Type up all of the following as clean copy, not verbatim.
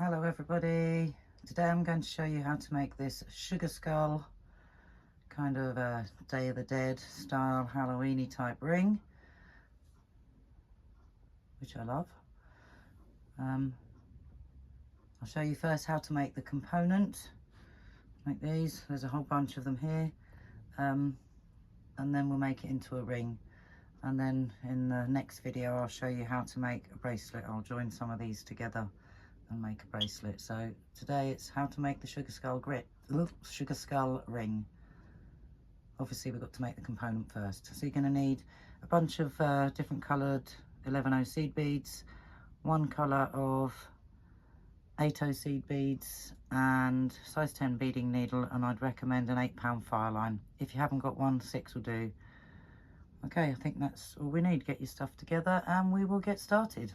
Hello everybody, today I'm going to show you how to make this sugar skull, kind of a Day of the Dead style Halloweeny type ring, which I love. I'll show you first how to make the component, like these. There's a whole bunch of them here, and then we'll make it into a ring, and then in the next video I'll show you how to make a bracelet. I'll join some of these together and make a bracelet. So today it's how to make the sugar skull ring. Obviously we've got to make the component first. So you're going to need a bunch of different coloured 11O seed beads, one colour of 8O seed beads, and size 10 beading needle, and I'd recommend an 8-pound fire line. If you haven't got one, 6 will do. Okay, I think that's all we need. Get your stuff together and we will get started.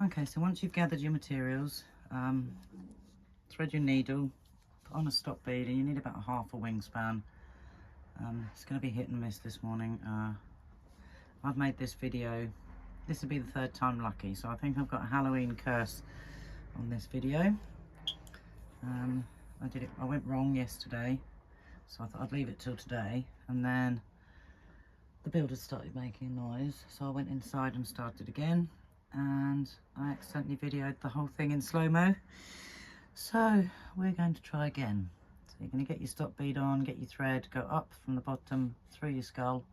Okay, so once you've gathered your materials, thread your needle, put on a stop bead, and you need about half a wingspan. It's going to be hit and miss this morning. I've made this video, this will be the 3rd time lucky, so I think I've got a Halloween curse on this video. I went wrong yesterday, so I thought I'd leave it till today, and then the builder started making noise, so I went inside and started again, and I accidentally videoed the whole thing in slow-mo. So we're going to try again. So you're going to get your stop bead on, get your thread, go up from the bottom through your skull,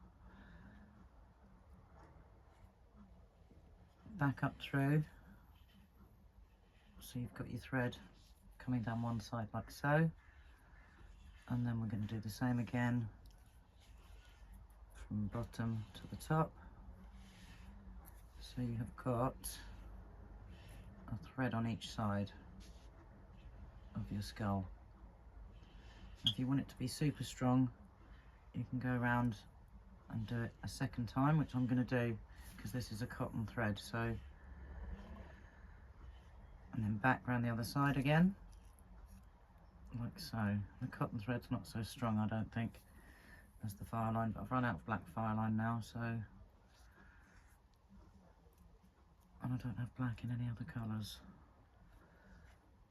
back up through, so you've got your thread coming down one side like so, and then we're going to do the same again from bottom to the top. So you have got a thread on each side of your skull. If you want it to be super strong, you can go around and do it a second time, which I'm going to do because this is a cotton thread. So, and then back around the other side again, like so. The cotton thread's not so strong, I don't think, as the fire line, but I've run out of black fire line now, so, and I don't have black in any other colours.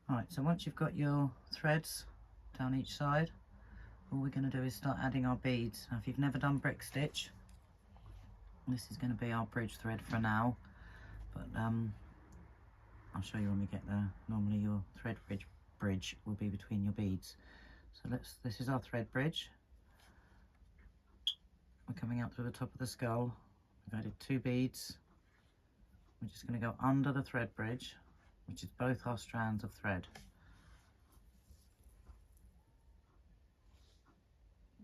Alright, so once you've got your threads down each side, all we're going to do is start adding our beads. Now if you've never done brick stitch, this is going to be our bridge thread for now, but I'll show you when we get there. Normally your thread bridge will be between your beads. So this is our thread bridge. We're coming out through the top of the skull. We've added 2 beads. We're just going to go under the thread bridge, which is both our strands of thread.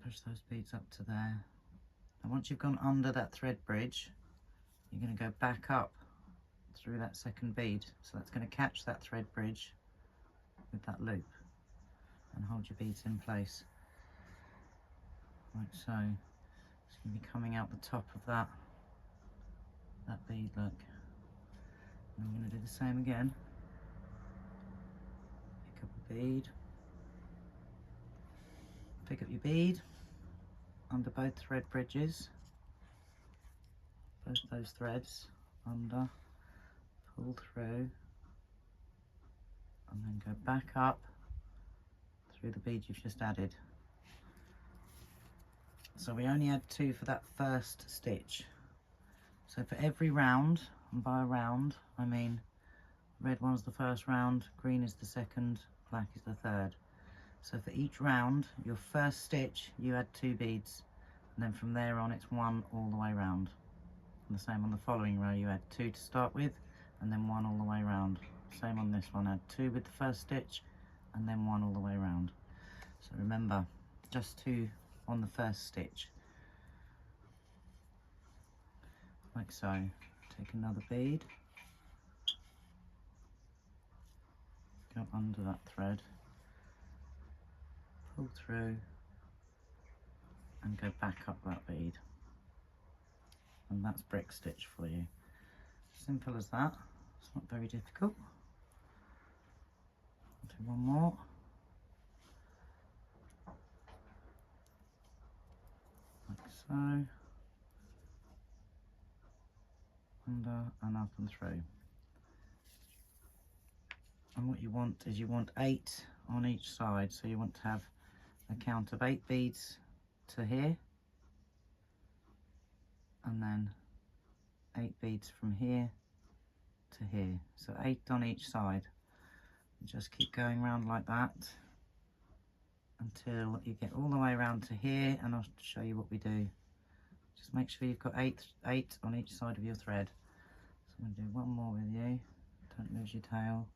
Push those beads up to there. And once you've gone under that thread bridge, you're going to go back up through that second bead. So that's going to catch that thread bridge with that loop and hold your beads in place, like so. It's going to be coming out the top of that bead, look. And I'm going to do the same again. Pick up a bead, pick up your bead under both thread bridges, both those threads under, pull through, and then go back up through the bead you've just added. So we only add 2 for that first stitch. So for every round, and by a round I mean red one's the first round, green is the second, black is the third. So for each round, your first stitch, you add 2 beads, and then from there on it's 1 all the way around. And the same on the following row, you add 2 to start with, and then 1 all the way around. Same on this one, add 2 with the first stitch, and then 1 all the way around. So remember, just 2 on the first stitch. Like so. Take another bead, go under that thread, pull through, and go back up that bead. And that's brick stitch for you. Simple as that. It's not very difficult. I'll do one more. Like so. Under and up and through. And what you want is you want 8 on each side, so you want to have a count of 8 beads to here, and then 8 beads from here to here, so 8 on each side. Just keep going around like that until you get all the way around to here, and I'll show you what we do. Just make sure you've got 8 on each side of your thread. So I'm going to do one more with you. Don't lose your tail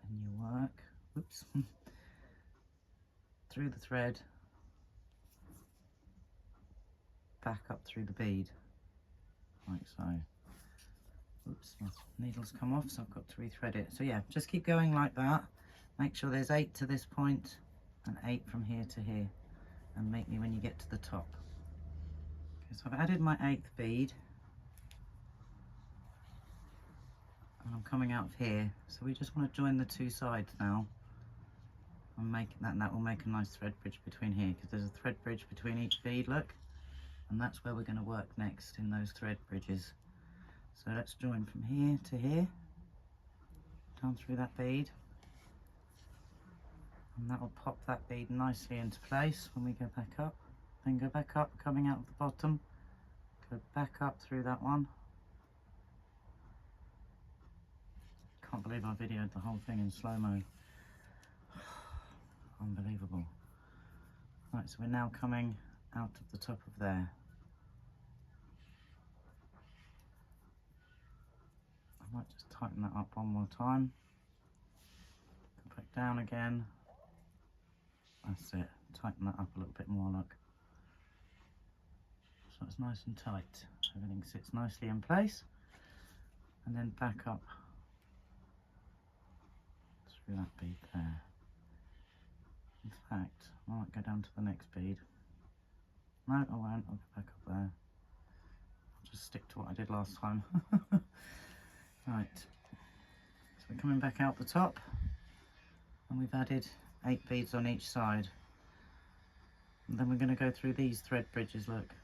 in your work. Oops. Through the thread, back up through the bead, like so. Oops, my needle's come off, so I've got to rethread it. So yeah, just keep going like that. Make sure there's 8 to this point and 8 from here to here, and make me when you get to the top. Okay, so I've added my 8th bead, and I'm coming out of here. So we just want to join the 2 sides now. I'm making that, and that will make a nice thread bridge between here, because there's a thread bridge between each bead, look, and that's where we're going to work next, in those thread bridges. So let's join from here to here, down through that bead, and that will pop that bead nicely into place when we go back up. Then go back up, coming out of the bottom, go back up through that one. Can't believe I videoed the whole thing in slow-mo. Unbelievable. Right, so we're now coming out of the top of there. I might just tighten that up one more time. Go back down again. That's it. Tighten that up a little bit more, look. So it's nice and tight. Everything sits nicely in place. And then back up through that bead there. In fact, I might go down to the next bead. No, I won't. I'll go back up there. I'll just stick to what I did last time. Right. So we're coming back out the top, and we've added 8 beads on each side. And then we're going to go through these thread bridges, look.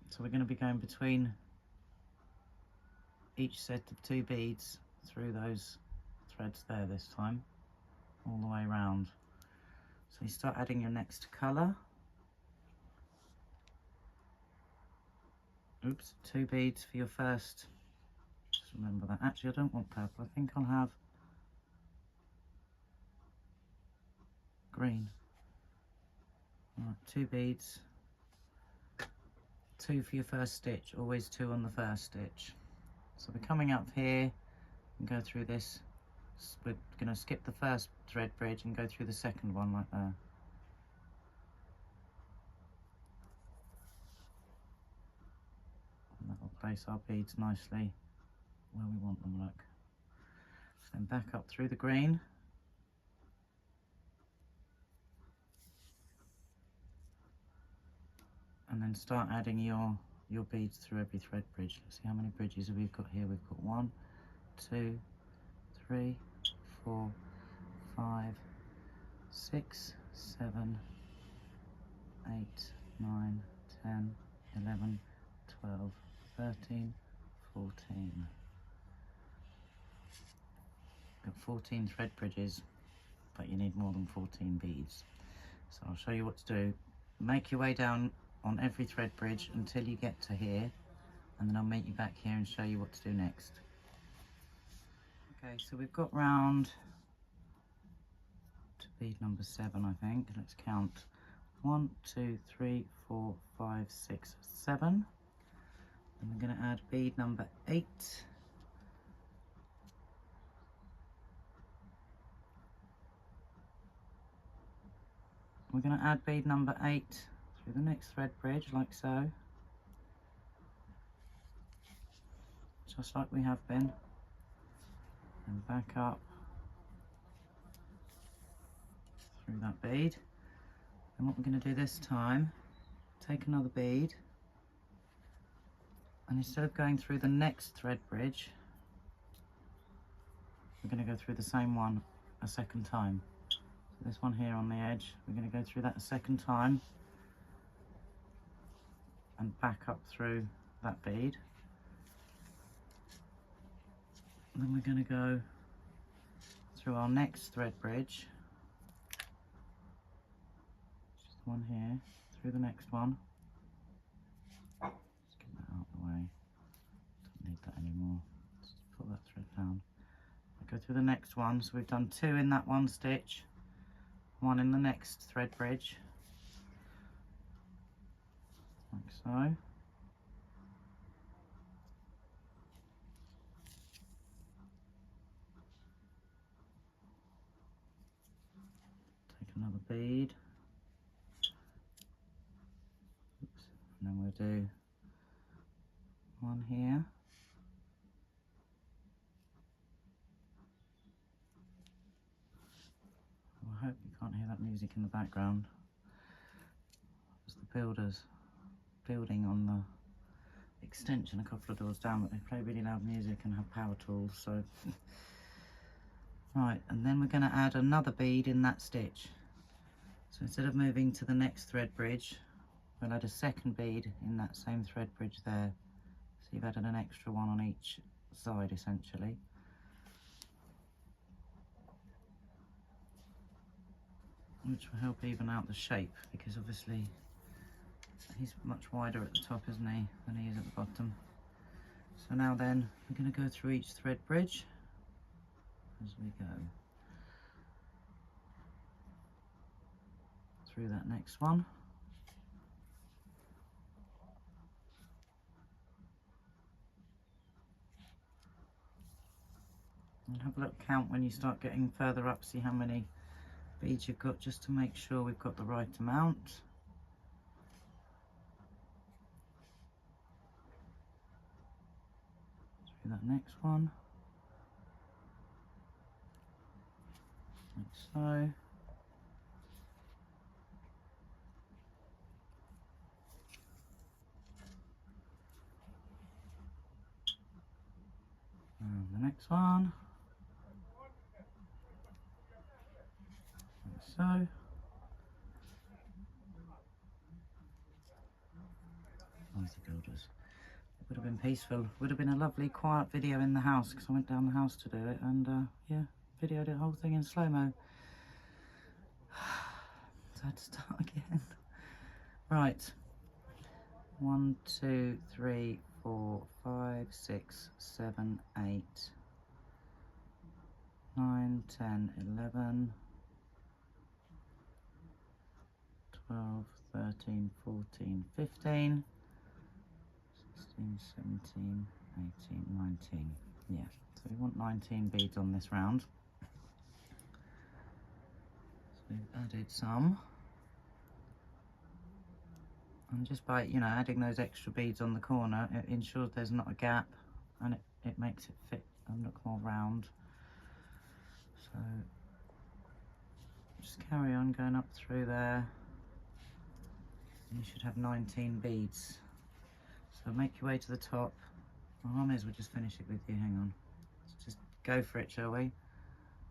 So we're going to be going between each set of 2 beads through those threads there this time, all the way around. So you start adding your next colour. Oops, 2 beads for your first. Just remember that. Actually, I don't want purple. I think I'll have green. Right, 2 beads. 2 for your first stitch. Always 2 on the first stitch. So we're coming up here and go through this. We're going to skip the first thread bridge and go through the second one like there. And that will place our beads nicely where we want them, look. So then back up through the green. And then start adding your beads through every thread bridge. Let's see how many bridges we've got here. We've got 1, 2, 3, 4, 5, 6, 7, 8, 9, 10, 11, 12, 13, 14. Got 14 thread bridges, but you need more than 14 beads. So I'll show you what to do. Make your way down on every thread bridge until you get to here, and then I'll meet you back here and show you what to do next. Okay, so we've got round to bead number 7, I think. Let's count. 1, 2, 3, 4, 5, 6, 7. And we're going to add bead number 8. We're going to add bead number 8 through the next thread bridge, like so. Just like we have been. And back up through that bead. And what we're going to do this time, take another bead, and instead of going through the next thread bridge, we're going to go through the same one a second time. So this one here on the edge, we're going to go through that a second time and back up through that bead. And then we're going to go through our next thread bridge, which is the one here, through the next one. Let's get that out of the way. Don't need that anymore. Just put that thread down. I go through the next one, so we've done 2 in that one stitch, 1 in the next thread bridge, like so. Take another bead. Oops. And then we'll do 1 here. Oh, I hope you can't hear that music in the background. It's the builders building on the extension a couple of doors down, but they play really loud music and have power tools, so right. And then we're going to add another bead in that stitch. So instead of moving to the next thread bridge, we'll add a second bead in that same thread bridge there. So you've added an extra one on each side essentially. Which will help even out the shape, because obviously he's much wider at the top, isn't he, than he is at the bottom. So now then, we're going to go through each thread bridge as we go. Through that next one. And have a look, count when you start getting further up, see how many beads you've got, just to make sure we've got the right amount. Through that next one, like so. And the next one, like so. There's the builders. It would have been peaceful. Would have been a lovely quiet video in the house, because I went down the house to do it, and yeah, videoed the whole thing in slow-mo. So I had to start again. Right. 1, 2, 3, 4, 5, 6, 7, 8, 9, 10, 11, 12, 13, 14, 15, 16, 17, 18, 19. Yeah, so we want 19 beads on this round. So we've added some. And just by, you know, adding those extra beads on the corner, it ensures there's not a gap, and it makes it fit and look more round. So just carry on going up through there. You should have 19 beads. So make your way to the top. Well, I may as well just finish it with you, hang on. Let's just go for it, shall we?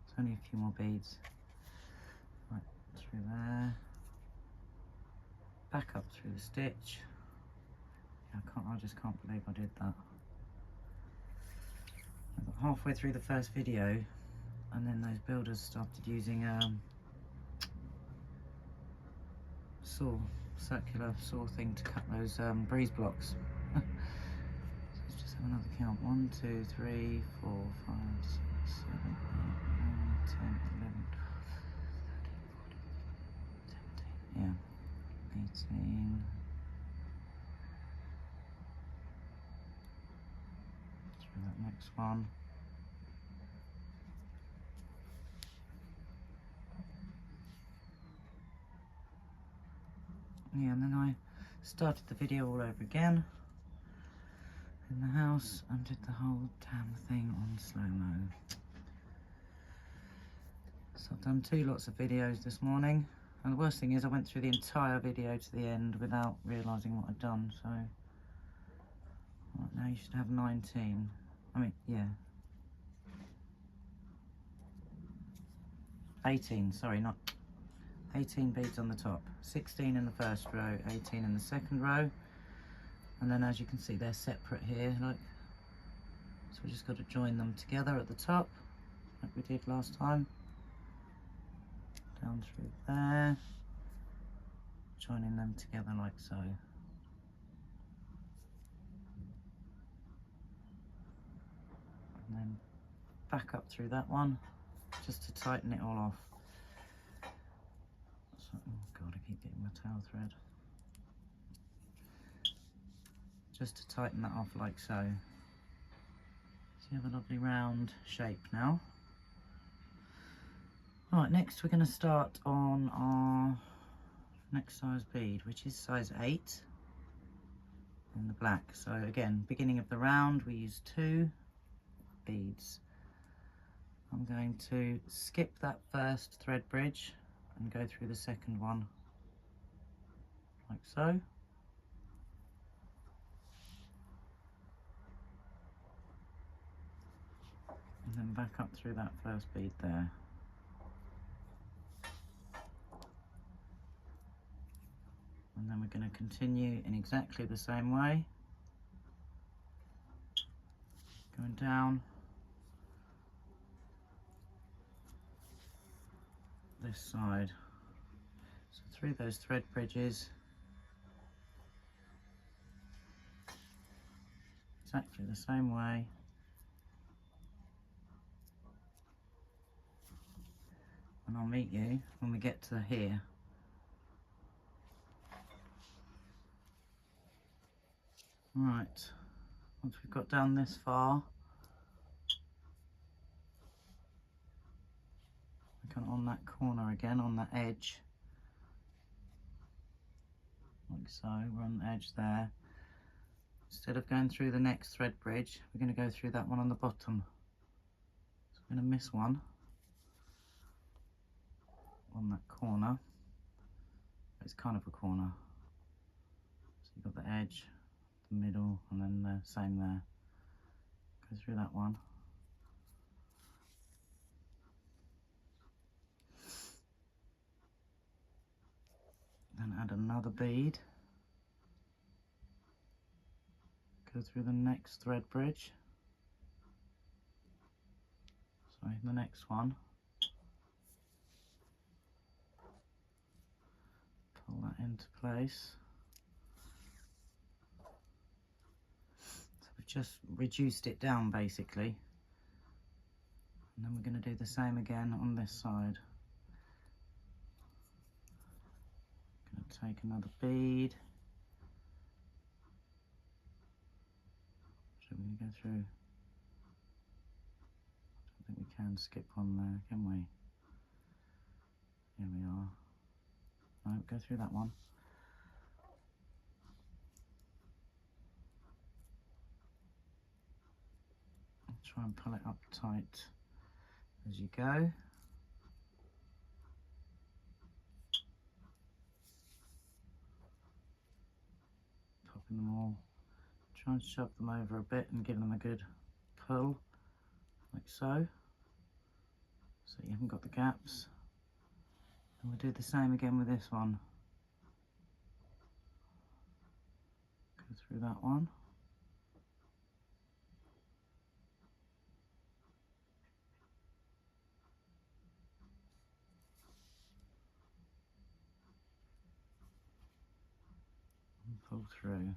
It's only a few more beads. Right, through there. Back up through the stitch. Yeah, I just can't believe I did that. I got halfway through the first video, and then those builders started using circular saw thing to cut those breeze blocks. So let's just have another count. 1, 2, 3, 4, 5, 6, 7, 8, 9, 10, 11, 12, 13, 14, 15, 16, 17, yeah, 18. Through that next one. Yeah, and then I started the video all over again in the house and did the whole damn thing on slow-mo. So I've done 2 lots of videos this morning, and the worst thing is I went through the entire video to the end without realising what I'd done. So right, now you should have 19. I mean, yeah, 18, sorry, not 18 beads on the top, 16 in the first row, 18 in the second row, and then as you can see they're separate here, like, so we just got to join them together at the top, like we did last time. Down through there, joining them together like so. And then back up through that one, just to tighten it all off. So, oh God, I keep getting my tail thread. Just to tighten that off like so. So you have a lovely round shape now. Right, next we're going to start on our next size bead, which is size 8 in the black. So again, beginning of the round, we use 2 beads. I'm going to skip that first thread bridge and go through the second one like so. And then back up through that first bead there. And then we're going to continue in exactly the same way, going down this side. So through those thread bridges, exactly the same way. And I'll meet you when we get to here. Right, once we've got down this far, we're kind of on that corner again, on that edge, like so. We're on the edge there. Instead of going through the next thread bridge, we're going to go through that one on the bottom. So we're going to miss one on that corner. It's kind of a corner. So you've got the edge, the middle, and then the same there. Go through that one. Then add another bead. Go through the next thread bridge. Sorry, the next one. Pull that into place. So we've just reduced it down basically. And then we're going to do the same again on this side. Going to take another bead. So we're going to go through. I don't think we can skip on there, can we? Here we are. No, go through that one. Try and pull it up tight as you go. Popping them all. Try and shove them over a bit and give them a good pull, like so. So you haven't got the gaps. And we'll do the same again with this one. Go through that one. And pull through.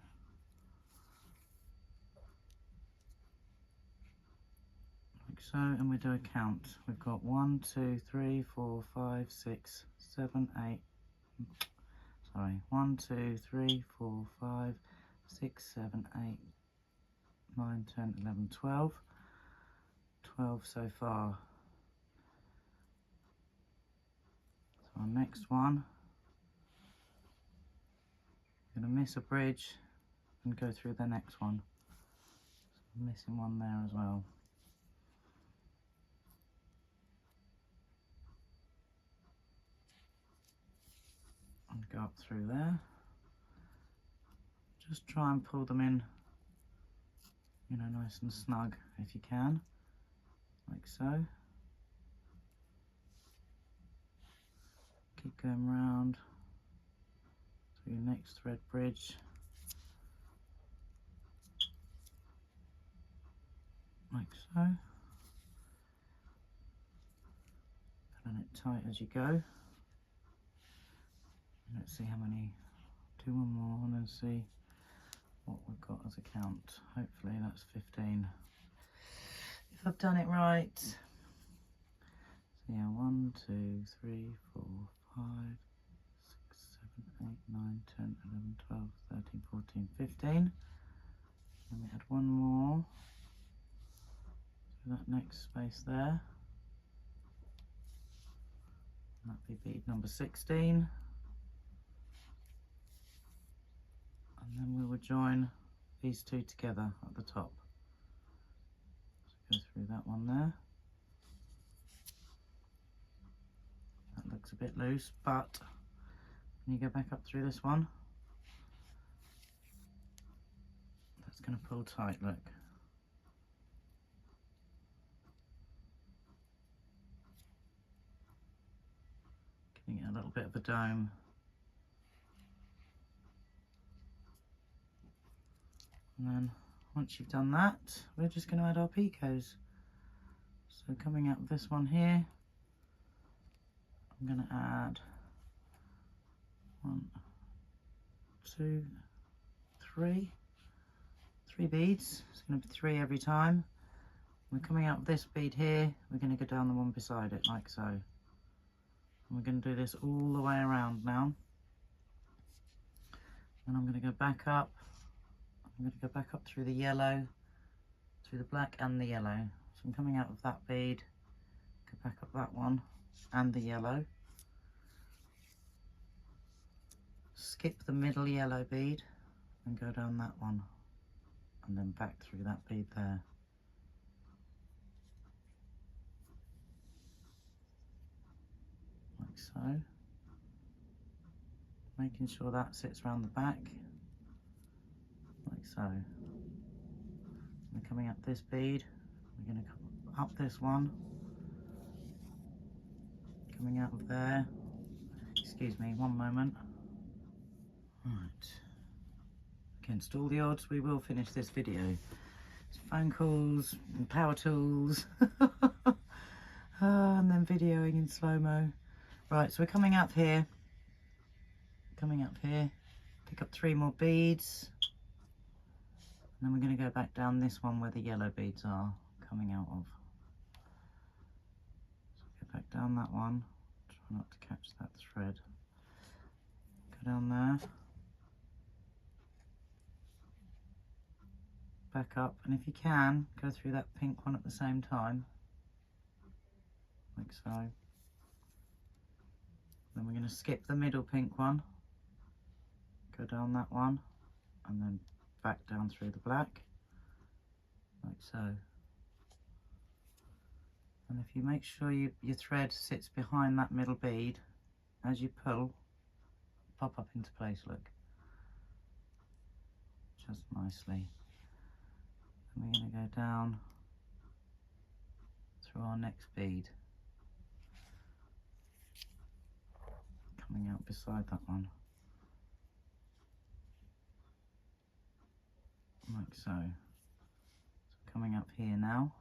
Like so, and we do a count. We've got 1, 2, 3, 4, 5, 6, 7, 8. Sorry, 1, 2, 3, 4, 5, 6, 7, 8, 9, 10, 11, 12. 12 so far. So our next one, I'm going to miss a bridge and go through the next one. So I'm missing one there as well. And go up through there. Just try and pull them in, you know, nice and snug if you can, like so. Keep going round to your next thread bridge, like so. tight as you go. Let's see how many, do one more and then see what we've got as a count. Hopefully that's 15. If I've done it right. So yeah, 1, 2, 3, 4, 5, 6, 7, 8, 9, 10, 11, 12, 13, 14, 15. Let me add one more to that next space there. That'd be bead number 16. And then we will join these two together at the top. So go through that one there. That looks a bit loose, but when you go back up through this one, that's going to pull tight, look. Giving it a little bit of a dome. And then once you've done that, we're just going to add our picots. So coming out of this one here, I'm going to add 1, 2, 3 beads. It's going to be 3 every time. We're coming out of this bead here, we're going to go down the one beside it like so. And we're going to do this all the way around now. And I'm going to go back up. I'm going to go back up through the yellow, through the black and the yellow. So I'm coming out of that bead, go back up that one and the yellow. Skip the middle yellow bead and go down that one and then back through that bead there. Like so. Making sure that sits around the back. Like so. We're coming up this bead, we're going to come up this one, coming out of there. Excuse me, one moment. Right, against all the odds we will finish this video. It's phone calls and power tools and then videoing in slow-mo. Right, so we're coming up here, pick up 3 more beads. And then we're going to go back down this one where the yellow beads are coming out of. So go back down that one, try not to catch that thread. Go down there, back up, and if you can, go through that pink one at the same time, like so. Then we're going to skip the middle pink one, go down that one, and then back down through the black, like so. And if you make sure your thread sits behind that middle bead, as you pull, pop up into place, look. Just nicely. And we're going to go down through our next bead. Coming out beside that one. Like so. So coming up here now.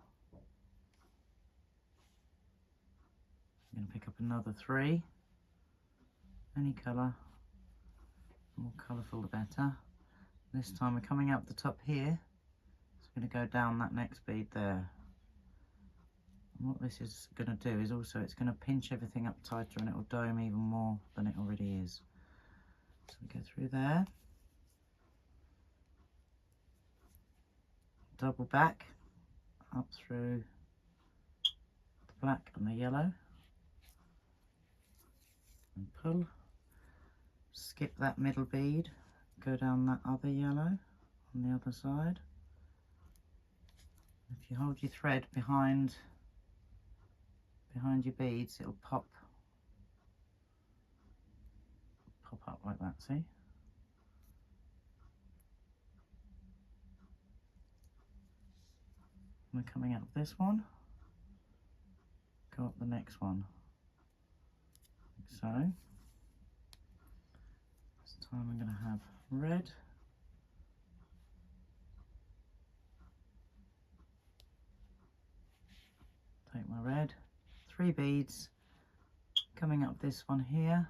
I'm going to pick up another 3. Any colour. The more colourful the better. This time we're coming up the top here. So we're going to go down that next bead there. And what this is going to do is also it's going to pinch everything up tighter and it will dome even more than it already is. So we go through there. Double back up through the black and the yellow and pull, skip that middle bead, go down that other yellow on the other side. If you hold your thread behind your beads, it'll pop up like that, see? We're coming out of this one, go up the next one, like so. This time I'm going to have red, take my red, 3 beads, Coming up this one here,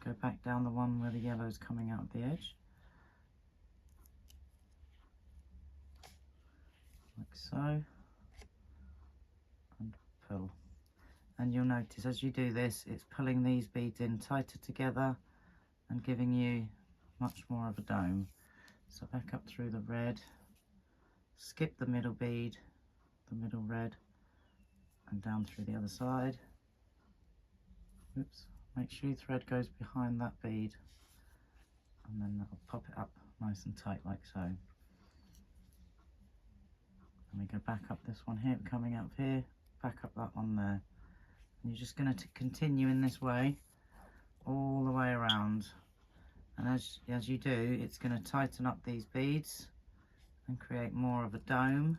go back down the one where the yellow is coming out of the edge, like so, and pull. And you'll notice as you do this, it's pulling these beads in tighter together and giving you much more of a dome. So back up through the red, skip the middle bead, the middle red, and down through the other side. Oops, make sure your thread goes behind that bead, and then that'll pop it up nice and tight like so. And we go back up this one here, coming up here, back up that one there. And you're just going to continue in this way all the way around. And as you do, it's going to tighten up these beads and create more of a dome.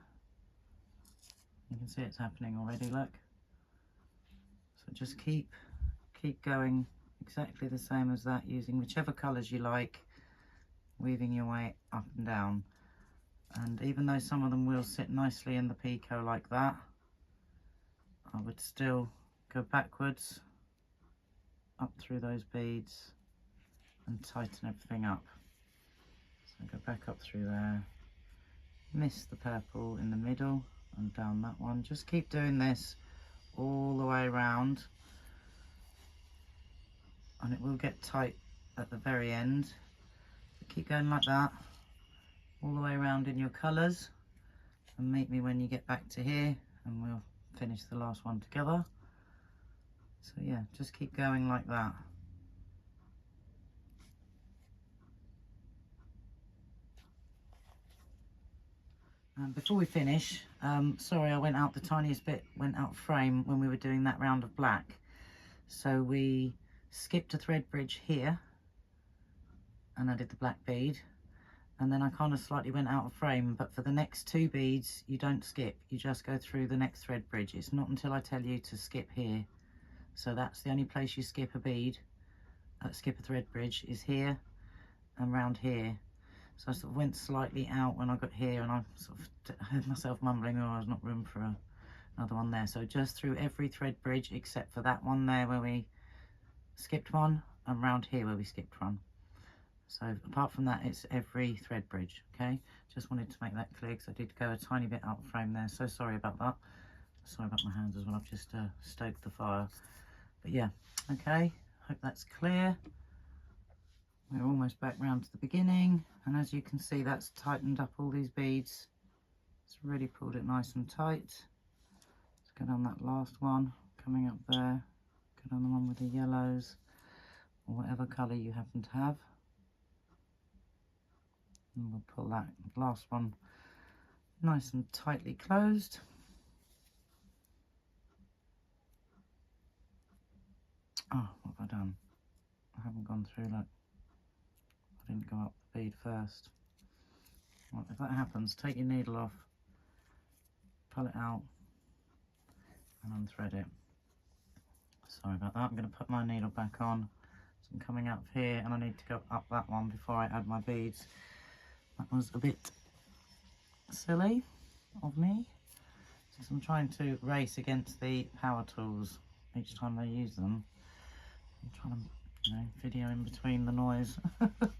You can see it's happening already, look. So just keep going exactly the same as that, using whichever colours you like, weaving your way up and down. And even though some of them will sit nicely in the picot like that, I would still go backwards up through those beads and tighten everything up. So go back up through there, miss the purple in the middle and down that one. Just keep doing this all the way around, and it will get tight at the very end. So keep going like that all the way around in your colours, and meet me when you get back to here and we'll finish the last one together. So yeah, just keep going like that. Before we finish, sorry I went out the tiniest bit, went out of frame when we were doing that round of black. So we skipped a thread bridge here and I did the black bead, and then I kind of slightly went out of frame, but for the next two beads you don't skip, you just go through the next thread bridge. It's not until I tell you to skip here. So that's the only place you skip a bead, skip a thread bridge, is here and round here. So I sort of went slightly out when I got here, and I sort of heard myself mumbling, oh, there's not room for another one there. So just through every thread bridge except for that one there where we skipped one, and round here where we skipped one. So apart from that, it's every thread bridge, okay? Just wanted to make that clear because I did go a tiny bit out of frame there, so sorry about that. Sorry about my hands as well, I've just stoked the fire. But yeah, okay, hope that's clear. We're almost back round to the beginning, and as you can see, that's tightened up all these beads. It's really pulled it nice and tight. Let's go down that last one, coming up there. Go down the one with the yellows, or whatever colour you happen to have. And we'll pull that last one nice and tightly closed. Oh, what have I done? I haven't gone through, look. I didn't go up the bead first. Well, if that happens, take your needle off, pull it out, and unthread it. Sorry about that. I'm going to put my needle back on. So I'm coming up here, and I need to go up that one before I add my beads. That was a bit silly of me. Since I'm trying to race against the power tools each time I use them. I'm trying to, you know, video in between the noise. But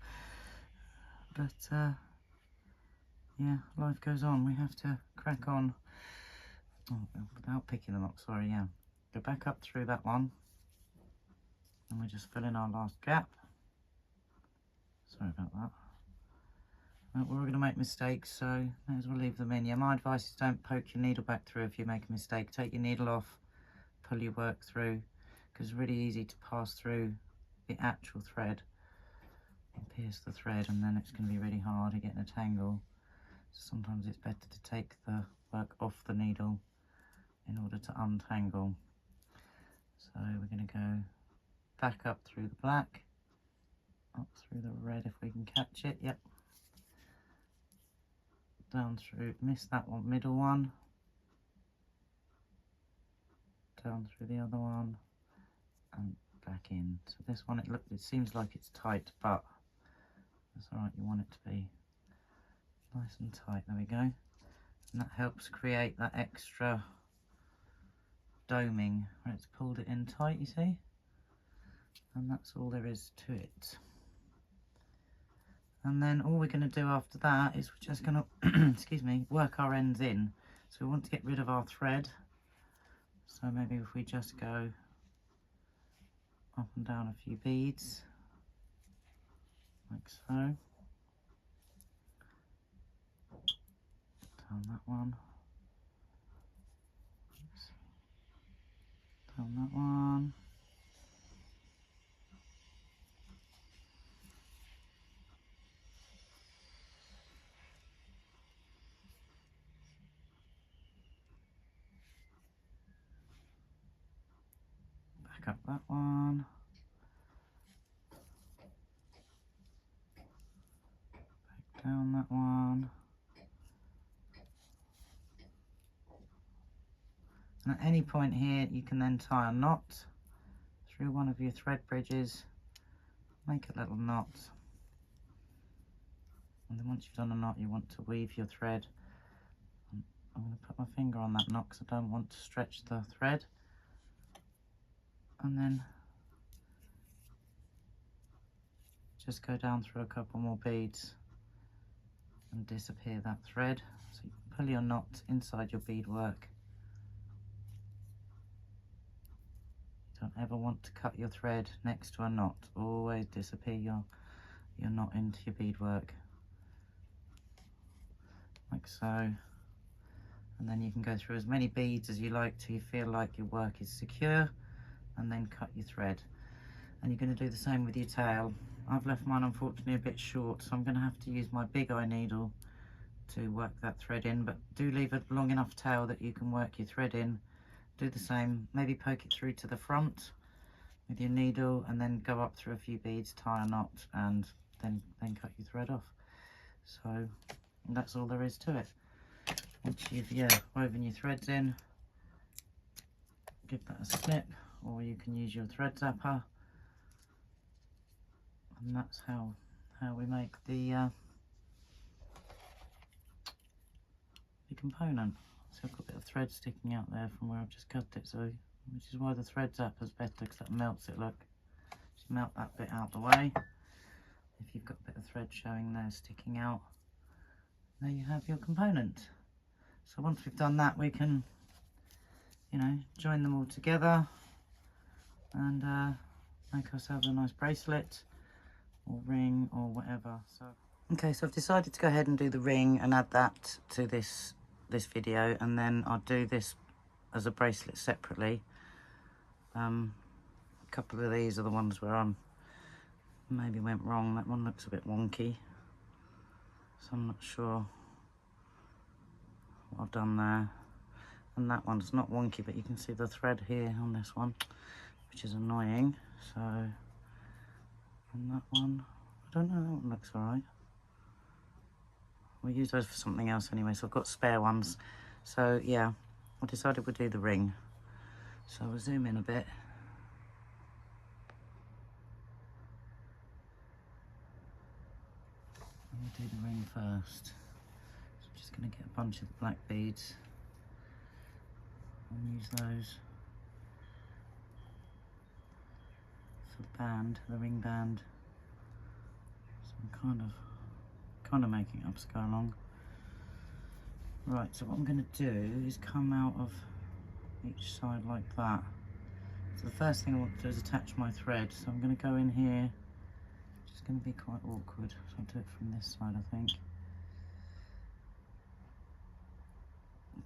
yeah, life goes on. We have to crack on. Oh, without picking them up, sorry, yeah. Go back up through that one, and we just fill in our last gap. Sorry about that. We're going to make mistakes, so may as well leave them in. Yeah, my advice is don't poke your needle back through if you make a mistake. Take your needle off, pull your work through, because it's really easy to pass through the actual thread and pierce the thread, and then it's going to be really hard to get in a tangle. So sometimes it's better to take the work off the needle in order to untangle. So we're going to go back up through the black, up through the red if we can catch it, yep. Down through, miss that one, middle one, down through the other one, and back in. So this one, it seems like it's tight, but that's alright, you want it to be nice and tight. There we go. And that helps create that extra doming, where it's pulled it in tight, you see? And that's all there is to it. And then all we're going to do after that is we're just going to, excuse me, work our ends in. So we want to get rid of our thread. So maybe if we just go up and down a few beads, like so. Down that one. Oops. Down that one. Back up that one. Back down that one. And at any point here, you can then tie a knot through one of your thread bridges, make a little knot. And then once you've done a knot, you want to weave your thread. I'm going to put my finger on that knot because I don't want to stretch the thread. And then just go down through a couple more beads and disappear that thread. So you can pull your knot inside your beadwork. You don't ever want to cut your thread next to a knot. Always disappear your knot into your beadwork. Like so. And then you can go through as many beads as you like till you feel like your work is secure, and then cut your thread. And you're going to do the same with your tail. I've left mine unfortunately a bit short, so I'm going to have to use my big eye needle to work that thread in, but do leave a long enough tail that you can work your thread in. Do the same, maybe poke it through to the front with your needle and then go up through a few beads, tie a knot, and then cut your thread off. So that's all there is to it. Once you've woven your threads in, give that a snip, or you can use your thread zapper, and that's how we make the component. So I've got a bit of thread sticking out there from where I've just cut it, so which is why the thread zapper's better, because that melts it. Look, just melt that bit out the way. If you've got a bit of thread showing there sticking out, there you have your component. So once we've done that, we can, you know, join them all together and make ourselves a nice bracelet or ring or whatever. So okay, so I've decided to go ahead and do the ring and add that to this video, and then I'll do this as a bracelet separately. A couple of these are the ones where I'm maybe went wrong. That one looks a bit wonky, so I'm not sure what I've done there. And that one's not wonky, but you can see the thread here on this one, which is annoying. So, and that one, I don't know, that one looks all right. We'll use those for something else anyway, so I've got spare ones. So yeah, I decided we'll do the ring. So we'll zoom in a bit. We'll do the ring first. So I'm just going to get a bunch of black beads and use those for the band, the ring band. So I'm kind of making it up as I go along. Right, so what I'm going to do is come out of each side like that. So the first thing I want to do is attach my thread. So I'm going to go in here. It's going to be quite awkward, so I'll do it from this side, I think.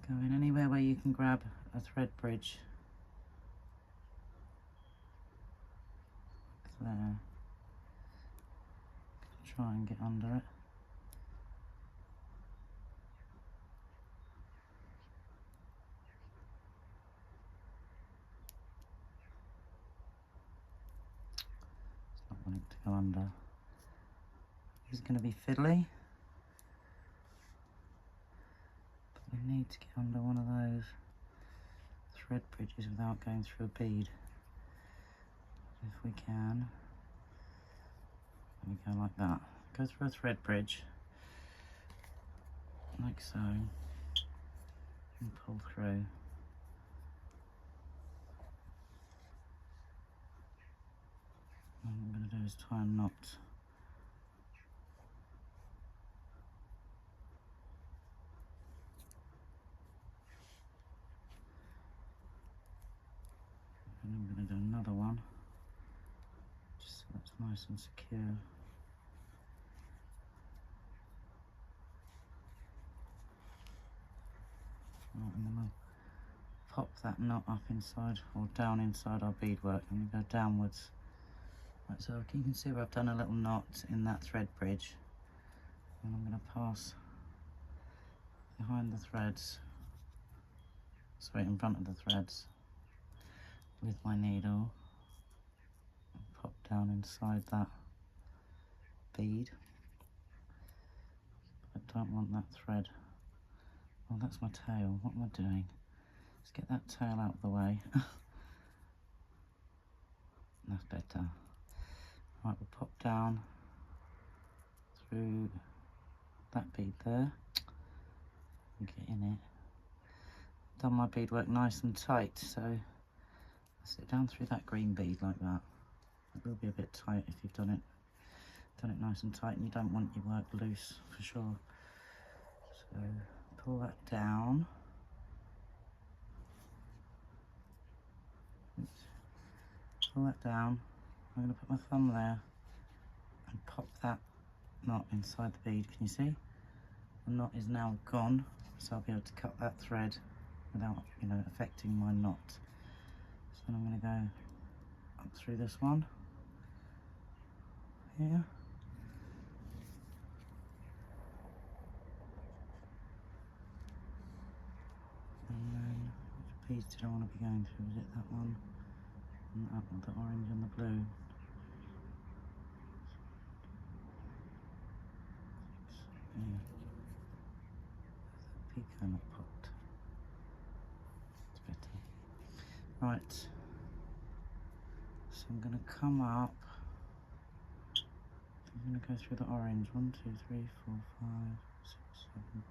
Go in anywhere where you can grab a thread bridge. Like there. Try and get under it. It's not wanting to go under. It's going to be fiddly. But we need to get under one of those thread bridges without going through a bead. If we can, we go like that. Go through a thread bridge, like so, and pull through. always try and not and I'm going to do another one just so that's nice and secure. Right, and then we'll pop that knot up inside or down inside our beadwork, and we go downwards. Right, so you can see where I've done a little knot in that thread bridge, and I'm going to pass behind the threads, sorry, in front of the threads with my needle and pop down inside that bead. I don't want that thread. Oh, that's my tail. What am I doing? Let's get that tail out of the way. That's better. Right, we'll pop down through that bead there and get in it. Done my beadwork nice and tight, so I sit down through that green bead like that. It will be a bit tight if you've done it nice and tight, and you don't want your work loose for sure. So pull that down. Oops. Pull that down. I'm going to put my thumb there and pop that knot inside the bead. Can you see? The knot is now gone, so I'll be able to cut that thread without, you know, affecting my knot. So then I'm going to go up through this one here. And then, which beads did I want to be going through? Was it that one? And that one, the orange and the blue. Yeah. Picot not popped. It's better. Right. So I'm going to come up. I'm going to go through the orange. 1, 2, 3, 4, 5, 6, 7.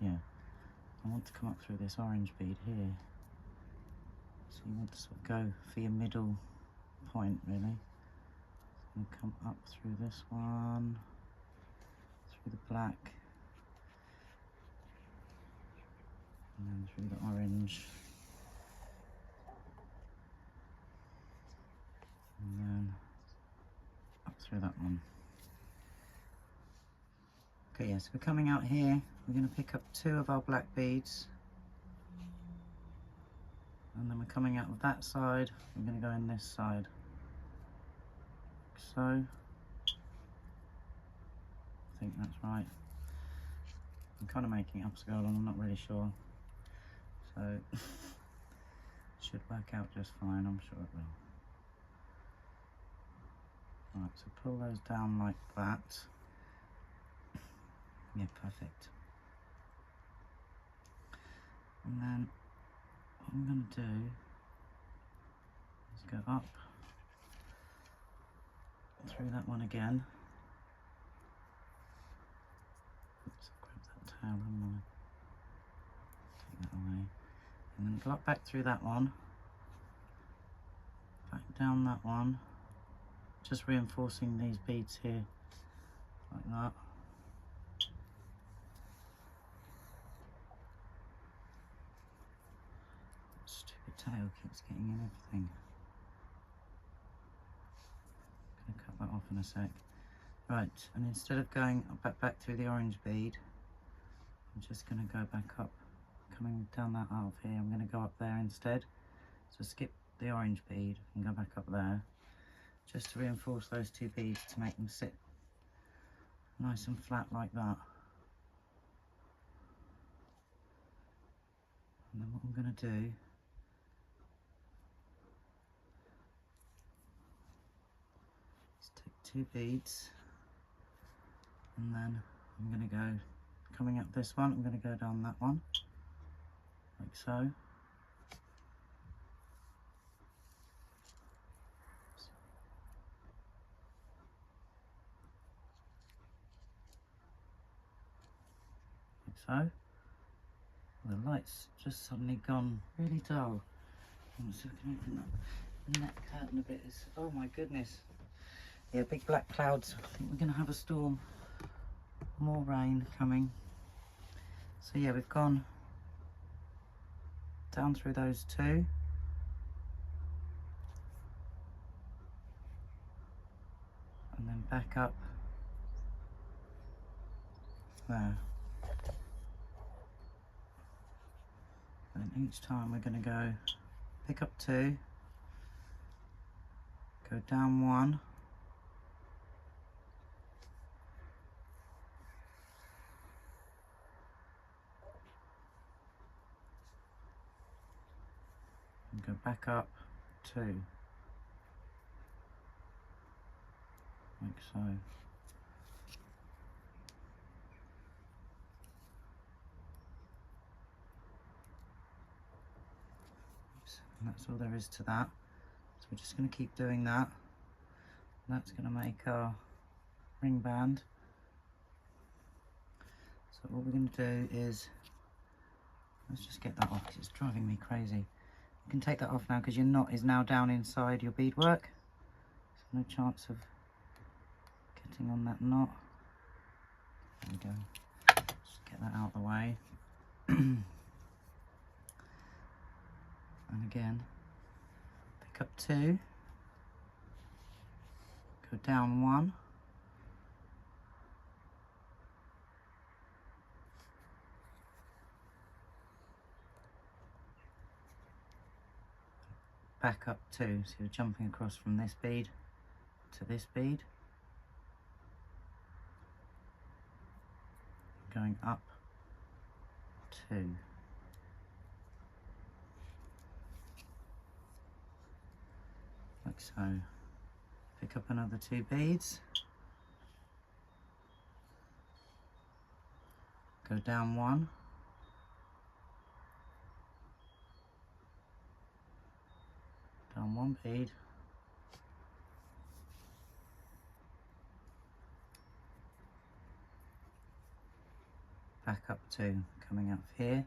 Yeah. I want to come up through this orange bead here. So you want to sort of go for your middle point, really. So I'm going to come up through this one, through the black, and then through the orange, and then up through that one. Okay, yes, we're coming out here. We're going to pick up 2 of our black beads, and then we're coming out of that side. We're going to go in this side, like so. I think that's right. I'm kind of making it upscale and I'm not really sure, so it should work out just fine, I'm sure it will. Right, so pull those down like that. Yeah, perfect. And then what I'm going to do is go up through that one again. Oops, I grabbed that tail, haven't I? Take that away. And then go up back through that one. Back down that one. Just reinforcing these beads here, like that. Stupid tail keeps getting in everything. I'm going to cut that off in a sec. Right, and instead of going back through the orange bead, I'm just going to go back up, coming down that half here. I'm going to go up there instead. So skip the orange bead and go back up there, just to reinforce those 2 beads to make them sit nice and flat like that. And then what I'm going to do is take 2 beads, and then I'm going to go, coming up this one, I'm going to go down that one, like so. So, the light's just suddenly gone really dull. Let's see if I can open that. net curtain a bit is, oh my goodness. Yeah, big black clouds. I think we're going to have a storm. More rain coming. So yeah, we've gone down through those two. And then back up there. And each time we're going to go pick up two, go down one, and go back up two, like so. And that's all there is to that. So we're just going to keep doing that. That's going to make our ring band. So what we're going to do is, let's just get that off because it's driving me crazy. You can take that off now because your knot is now down inside your beadwork. So no chance of getting on that knot. There we go. Just get that out of the way. And again, pick up two, go down one, back up two, so you're jumping across from this bead to this bead, going up two. Like so. Pick up another two beads, go down one, down one bead, back up two, coming up here,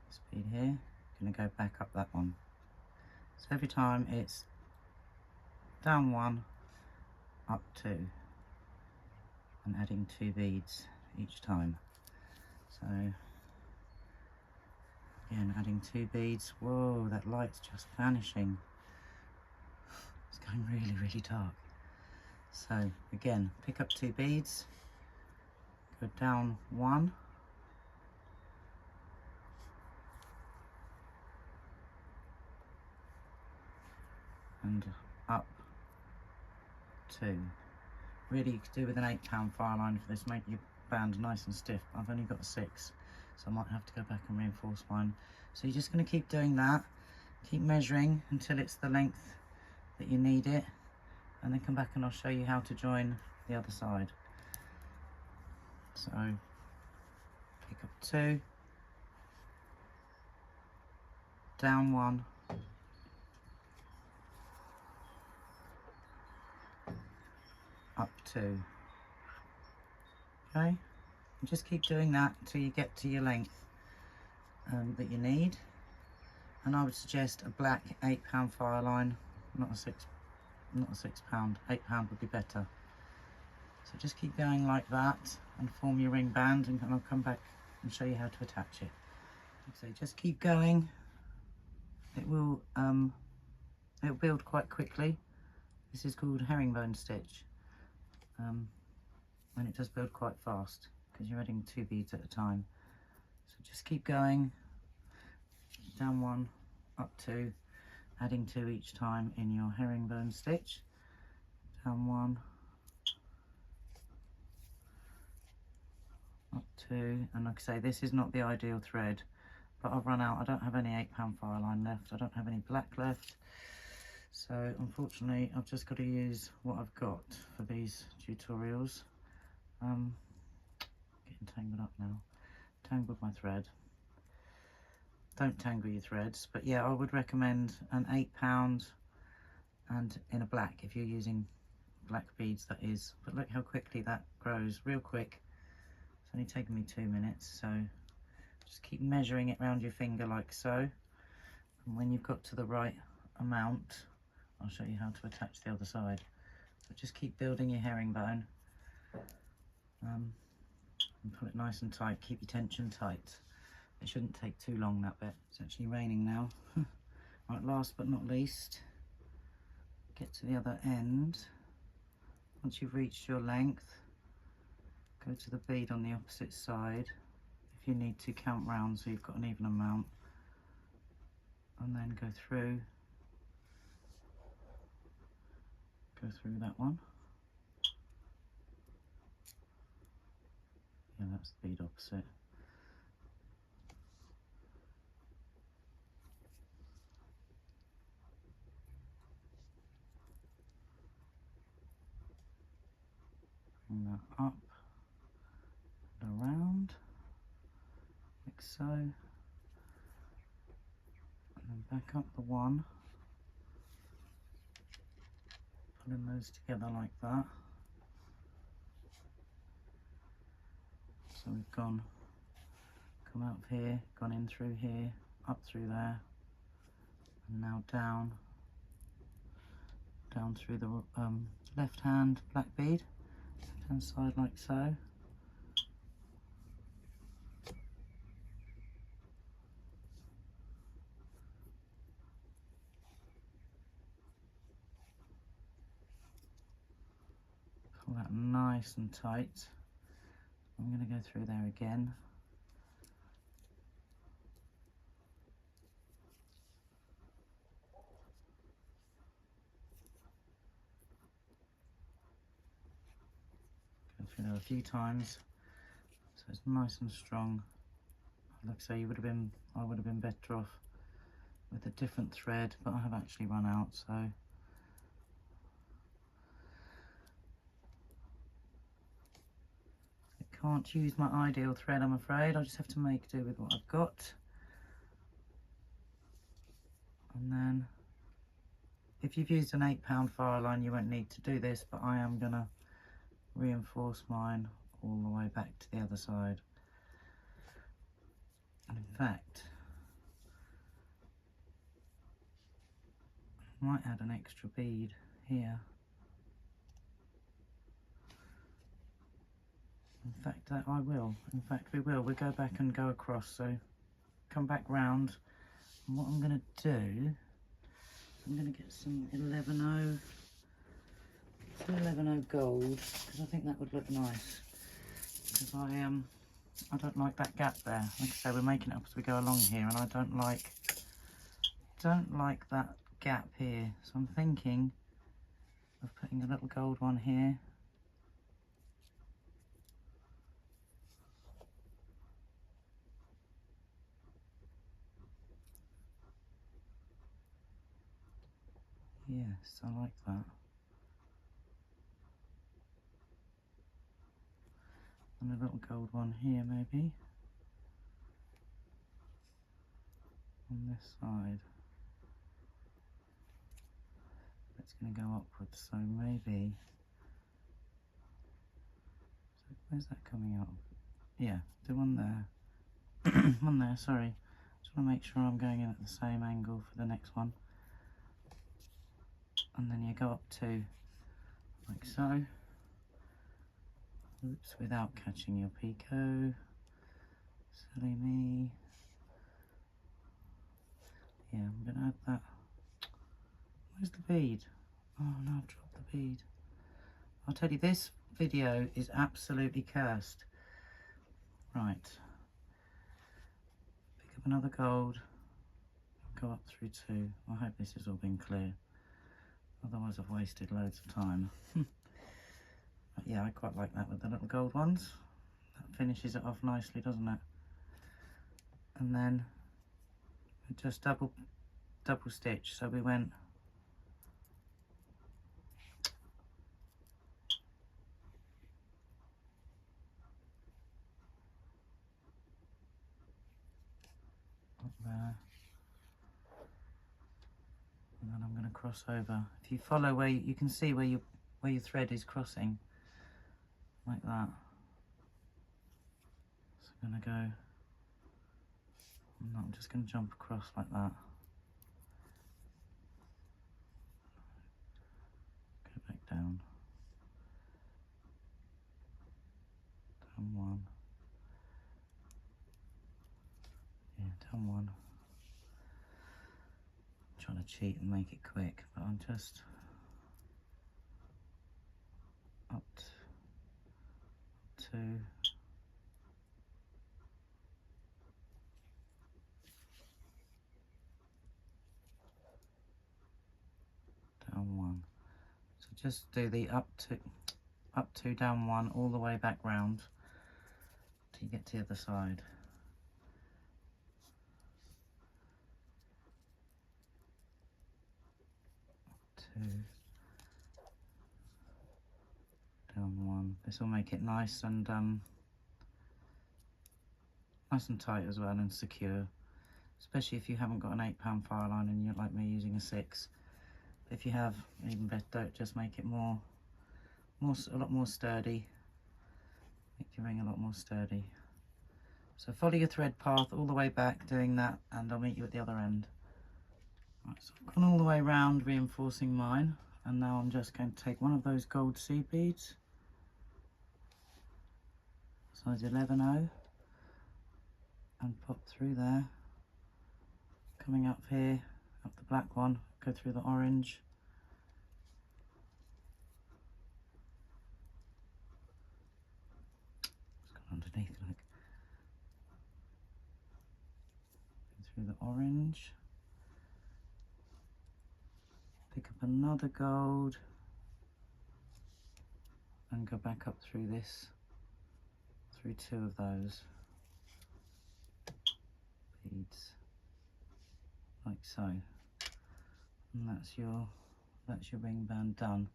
this bead here, going to go back up that one. So every time it's down one, up two, and adding two beads each time. So again, adding two beads. Whoa, that light's just vanishing. It's going really, really dark. So again, pick up two beads, go down one, and up two. Really, you could do with an 8-pound file line for this, make your band nice and stiff. I've only got 6, so I might have to go back and reinforce mine. So you're just going to keep doing that, keep measuring until it's the length that you need it, and then come back and I'll show you how to join the other side. So pick up two, down one, up two. Okay, and just keep doing that until you get to your length that you need. And I would suggest a black 8-pound file line, not a 6 pound. 8-pound would be better. So just keep going like that and form your ring band, and I'll come back and show you how to attach it. So just keep going. It will it'll build quite quickly. This is called herringbone stitch, and it does build quite fast because you're adding 2 beads at a time. So just keep going, down one, up 2, adding 2 each time in your herringbone stitch, down 1, up 2, and like I say, this is not the ideal thread, but I've run out. I don't have any 8-pound file line left, I don't have any black left, so unfortunately I've just got to use what I've got for these tutorials. Getting tangled up now. Tangled my thread. Don't tangle your threads, but yeah, I would recommend an 8-pound and in a black if you're using black beads, that is. But look how quickly that grows, real quick. It's only taken me 2 minutes, so just keep measuring it around your finger like so, And when you've got to the right amount, I'll show you how to attach the other side. But just keep building your herringbone and pull it nice and tight. Keep your tension tight. It shouldn't take too long, that bit. It's actually raining now. Right, last but not least, get to the other end. Once you've reached your length, go to the bead on the opposite side. If you need to, count round so you've got an even amount. And then go through that one. Yeah, that's the bead opposite. Bring that up and around, like so. And then back up the one. Pulling those together like that. So we've come out of here, gone in through here, up through there, and now down through the left hand black bead, left hand side like so. Pull that nice and tight. I'm going to go through there again. Go through there a few times so it's nice and strong. Like I say, I would have been better off with a different thread, but I have actually run out, so I can't use my ideal thread, I'm afraid. I just have to make do with what I've got. And then if you've used an 8-pound file line, you won't need to do this, but I am gonna reinforce mine all the way back to the other side. And in fact, I might add an extra bead here. In fact, I will. In fact, we will. We'll go back and go across. So come back round. And what I'm going to do, I'm going to get some 11.0 gold, because I think that would look nice. Because I don't like that gap there. Like I say, we're making it up as we go along here, and I don't like that gap here. So I'm thinking of putting a little gold one here. Yes, I like that. And a little gold one here maybe. On this side. It's going to go upwards, so maybe. So where's that coming out? Yeah, the one there. One there, sorry. Just want to make sure I'm going in at the same angle for the next one. And then you go up to, like so. Oops, without catching your picot. Silly me. Yeah, I'm going to add that. Where's the bead? Oh no, I've dropped the bead. I'll tell you, this video is absolutely cursed. Right. Pick up another gold. Go up through 2. I hope this has all been clear. Otherwise I've wasted loads of time. But yeah, I quite like that with the little gold ones. That finishes it off nicely, doesn't it? And then we just double stitch. So we went up there. And then I'm going to cross over. If you follow where you can see where your thread is crossing, like that. So I'm going to go. I'm just going to jump across like that. down one, yeah, down one. I'm trying to cheat and make it quick, but I'm just up two, down one. So just do the up two, down one, all the way back round till you get to the other side. Two, down one. This will make it nice and tight as well and secure, especially if you haven't got an 8-pound file line and you're like me using a 6. If you have, even better, don't just make it a lot more sturdy. Make your ring a lot more sturdy. So follow your thread path all the way back doing that, and I'll meet you at the other end. Right, so I've gone all the way around reinforcing mine, and now I'm just going to take one of those gold seed beads, size 11/0, and pop through there, coming up here, up the black one, go through the orange, it's gone underneath, like, go through the orange, pick up another gold, and go back up through this, through 2 of those beads, like so, and that's your ring band done.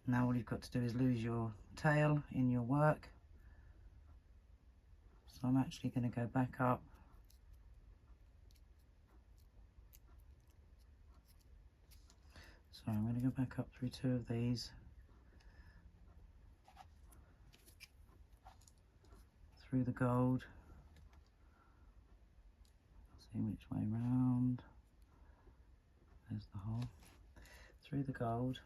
Now all you've got to do is lose your tail in your work. So I'm actually going to go back up I'm going to go back up through 2 of these, through the gold, see which way round, there's the hole, through the gold,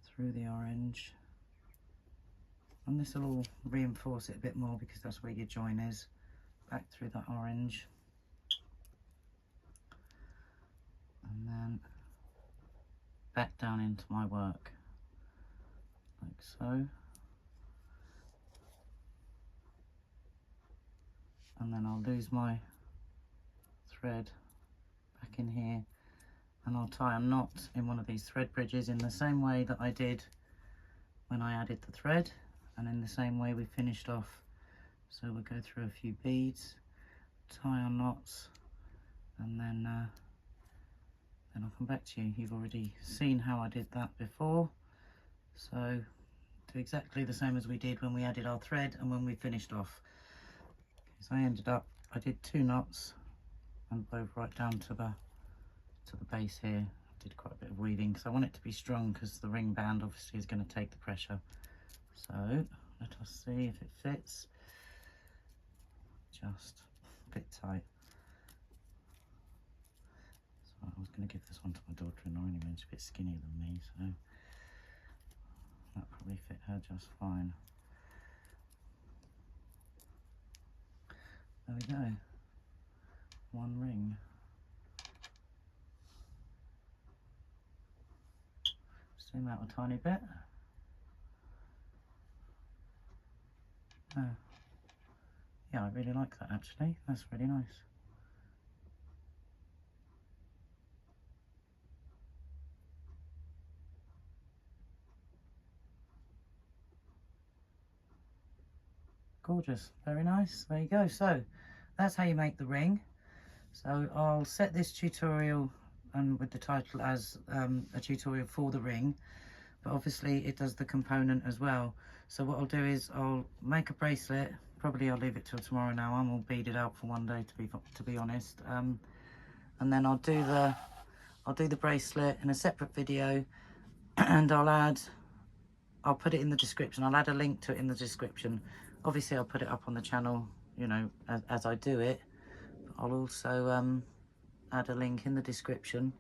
through the orange, and this will all reinforce it a bit more because that's where your join is, back through that orange, and then back down into my work, like so. And then I'll lose my thread back in here, and I'll tie a knot in one of these thread bridges in the same way that I did when I added the thread, and in the same way we finished off. So we'll go through a few beads, tie our knots, and then I'll come back to you. You've already seen how I did that before, so do exactly the same as we did when we added our thread and when we finished off. So I did 2 knots and wove right down to the base here. I did quite a bit of weaving because I want it to be strong, because the ring band obviously is going to take the pressure. So let us see if it fits. Just a bit tight. So I was going to give this one to my daughter-in-law anyway. She's a bit skinnier than me, so that probably fit her just fine. There we go, 1 ring. Zoom out a tiny bit. Oh. Yeah, I really like that actually, that's really nice. Gorgeous, very nice. There you go. So that's how you make the ring. So I'll set this tutorial and with the title as a tutorial for the ring, but obviously it does the component as well. So what I'll do is I'll make a bracelet. Probably I'll leave it till tomorrow now. I'm all beaded out for one day to be honest. And then I'll do the bracelet in a separate video, and I'll put it in the description. I'll add a link to it in the description. Obviously I'll put it up on the channel, you know, as I do it. But I'll also add a link in the description,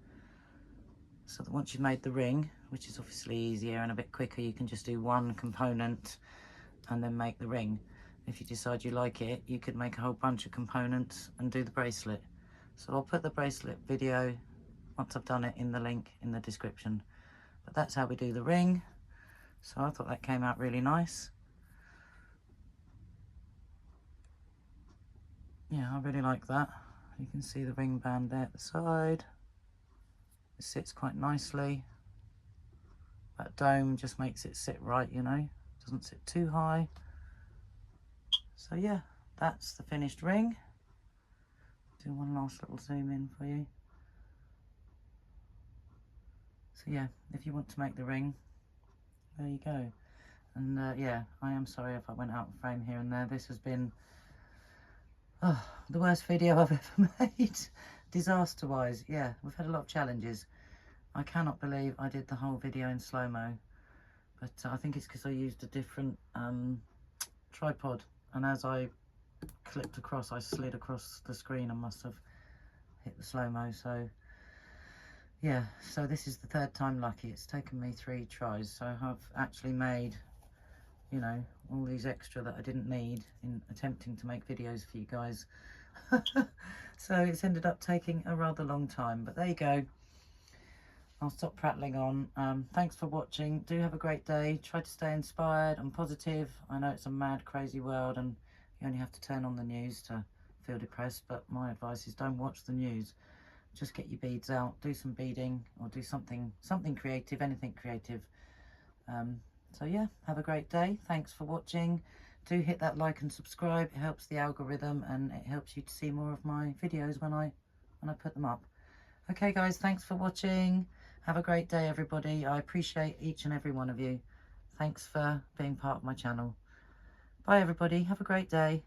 so that once you've made the ring, which is obviously easier and a bit quicker. You can just do one component and then make the ring. If you decide you like it, you could make a whole bunch of components and do the bracelet. So I'll put the bracelet video, once I've done it, in the link in the description. But that's how we do the ring. So I thought that came out really nice. Yeah, I really like that. You can see the ring band there at the side. It sits quite nicely. That dome just makes it sit right, you know, doesn't sit too high. So yeah, that's the finished ring. Do one last little zoom in for you. So yeah, if you want to make the ring, there you go. And yeah, I am sorry if I went out of frame here and there. This has been the worst video I've ever made. Disaster wise, yeah, we've had a lot of challenges. I cannot believe I did the whole video in slow-mo, but I think it's because I used a different tripod, and as I clipped across, I slid across the screen and must have hit the slow-mo. So yeah, so this is the third time lucky. It's taken me 3 tries, so I've actually made, you know, all these extra that I didn't need in attempting to make videos for you guys. So it's ended up taking a rather long time, but there you go. I'll stop prattling on. Thanks for watching. Do have a great day. Try to stay inspired and positive. I know it's a mad, crazy world, and you only have to turn on the news to feel depressed, but my advice is don't watch the news. Just get your beads out, do some beading, or do something creative, anything creative. So yeah, have a great day. Thanks for watching. Do hit that like and subscribe. It helps the algorithm, and it helps you to see more of my videos when I put them up. Okay guys, thanks for watching. Have a great day, everybody. I appreciate each and every one of you. Thanks for being part of my channel. Bye, everybody. Have a great day.